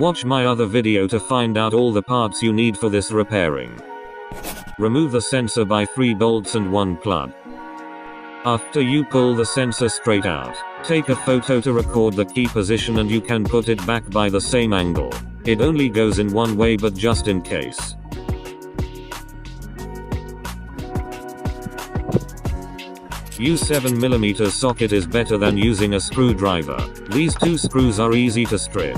Watch my other video to find out all the parts you need for this repairing. Remove the sensor by 3 bolts and 1 plug. After you pull the sensor straight out, take a photo to record the key position and you can put it back by the same angle. It only goes in one way, but just in case. Use 7mm socket is better than using a screwdriver. These 2 screws are easy to strip.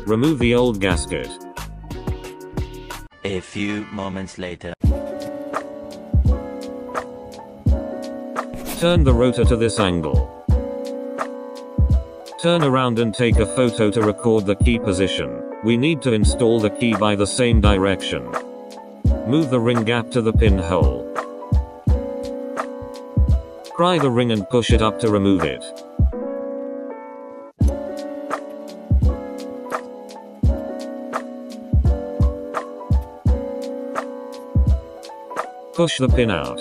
Remove the old gasket. A few moments later. Turn the rotor to this angle. Turn around and take a photo to record the key position. We need to install the key by the same direction. Move the ring gap to the pinhole. Pry the ring and push it up to remove it. Push the pin out.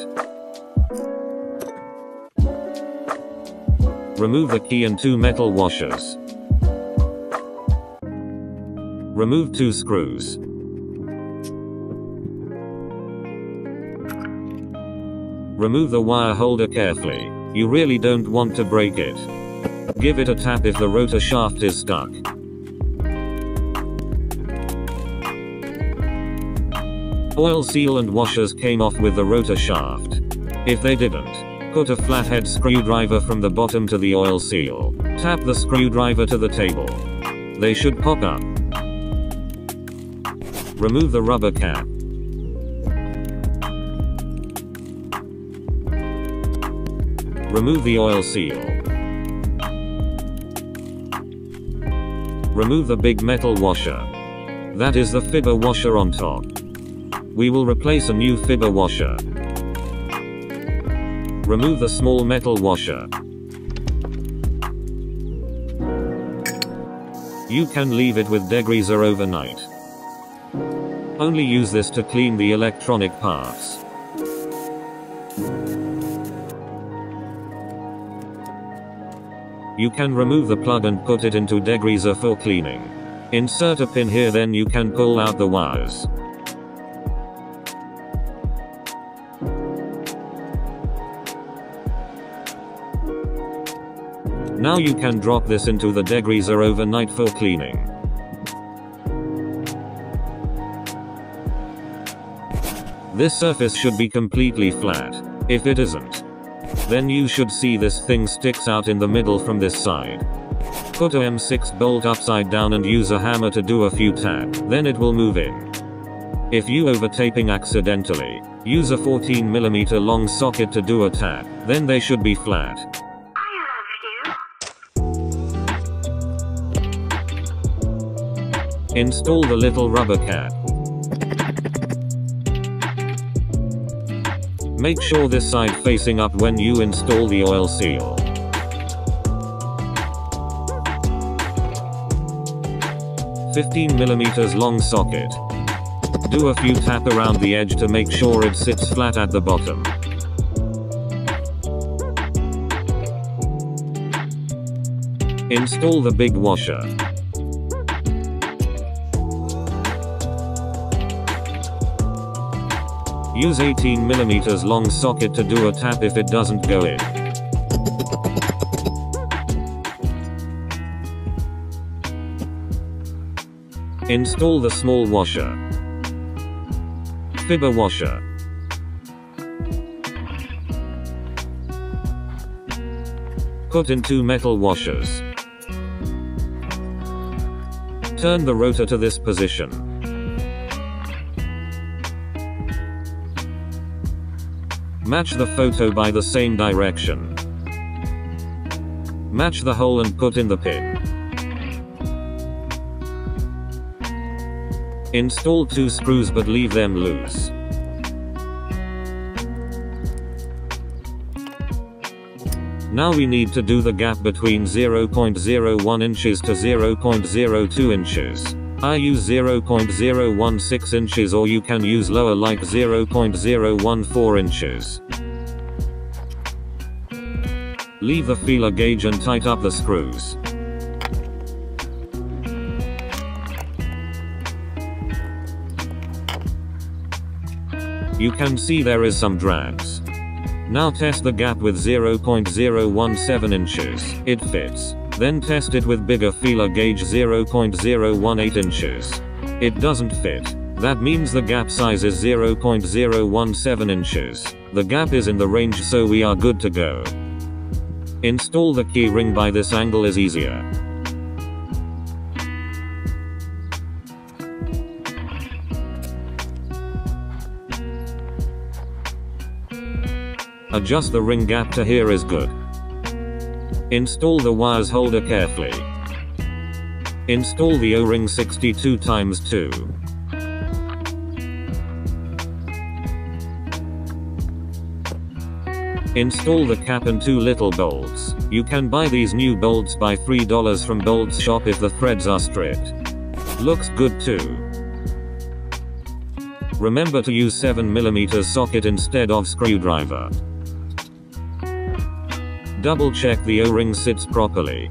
Remove the key and 2 metal washers. Remove 2 screws. Remove the wire holder carefully. You really don't want to break it. Give it a tap if the rotor shaft is stuck. Oil seal and washers came off with the rotor shaft. If they didn't, put a flathead screwdriver from the bottom to the oil seal. Tap the screwdriver to the table. They should pop up. Remove the rubber cap. Remove the oil seal. Remove the big metal washer. That is the fibber washer on top. We will replace a new fibber washer. Remove the small metal washer. You can leave it with degreaser overnight. Only use this to clean the electronic parts. You can remove the plug and put it into degreaser for cleaning. Insert a pin here, then you can pull out the wires. Now you can drop this into the degreaser overnight for cleaning. This surface should be completely flat. If it isn't, then you should see this thing sticks out in the middle from this side. Put a M6 bolt upside down and use a hammer to do a few taps, then it will move in. If you over-taping accidentally, use a 14mm long socket to do a tap, then they should be flat. Install the little rubber cap. Make sure this side facing up when you install the oil seal. $15mm long socket. Do a few tap around the edge to make sure it sits flat at the bottom. Install the big washer. Use 18mm long socket to do a tap if it doesn't go in. Install the small washer. Fibber washer. Put in 2 metal washers. Turn the rotor to this position. Match the photo by the same direction. Match the hole and put in the pin. Install 2 screws but leave them loose. Now we need to do the gap between 0.01 inches to 0.02 inches. I use 0.016 inches, or you can use lower like 0.014 inches. Leave the feeler gauge and tighten up the screws. You can see there is some drags. Now test the gap with 0.017 inches. It fits. Then test it with bigger feeler gauge 0.018 inches. It doesn't fit. That means the gap size is 0.017 inches. The gap is in the range, so we are good to go. Install the key ring by this angle is easier. Adjust the ring gap to here is good. Install the wires holder carefully. Install the O-ring 62x2. Install the cap and 2 little bolts. You can buy these new bolts by $3 from Bolts Shop if the threads are stripped. Looks good too. Remember to use 7mm socket instead of screwdriver. Double check the O-ring sits properly.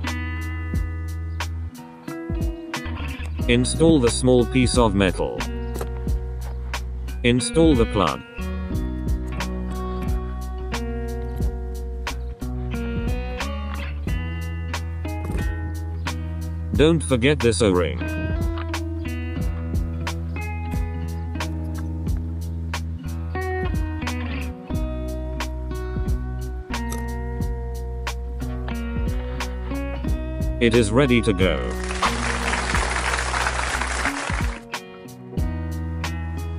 Install the small piece of metal. Install the plug. Don't forget this O-ring. It is ready to go.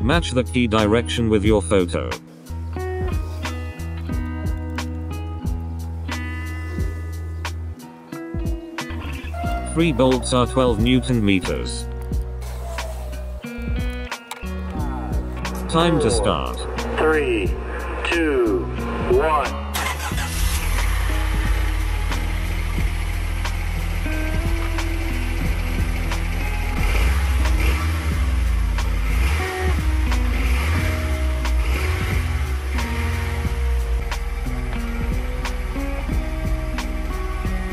Match the key direction with your photo. Three bolts are 12 Newton meters. Time to start. 3, 2, 1.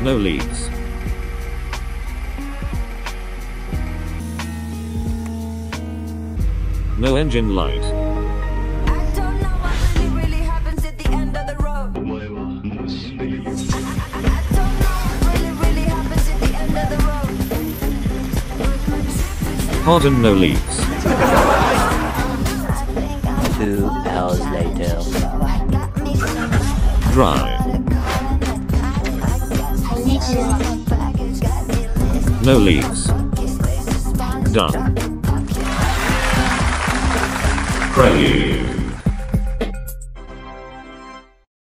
No leaks. No engine light. I don't know what really happens at the end of the road. I don't know what really happens at the end of the road. Pardon, no leaks. 2 hours later. Dry. No leaks. Done. Prelude.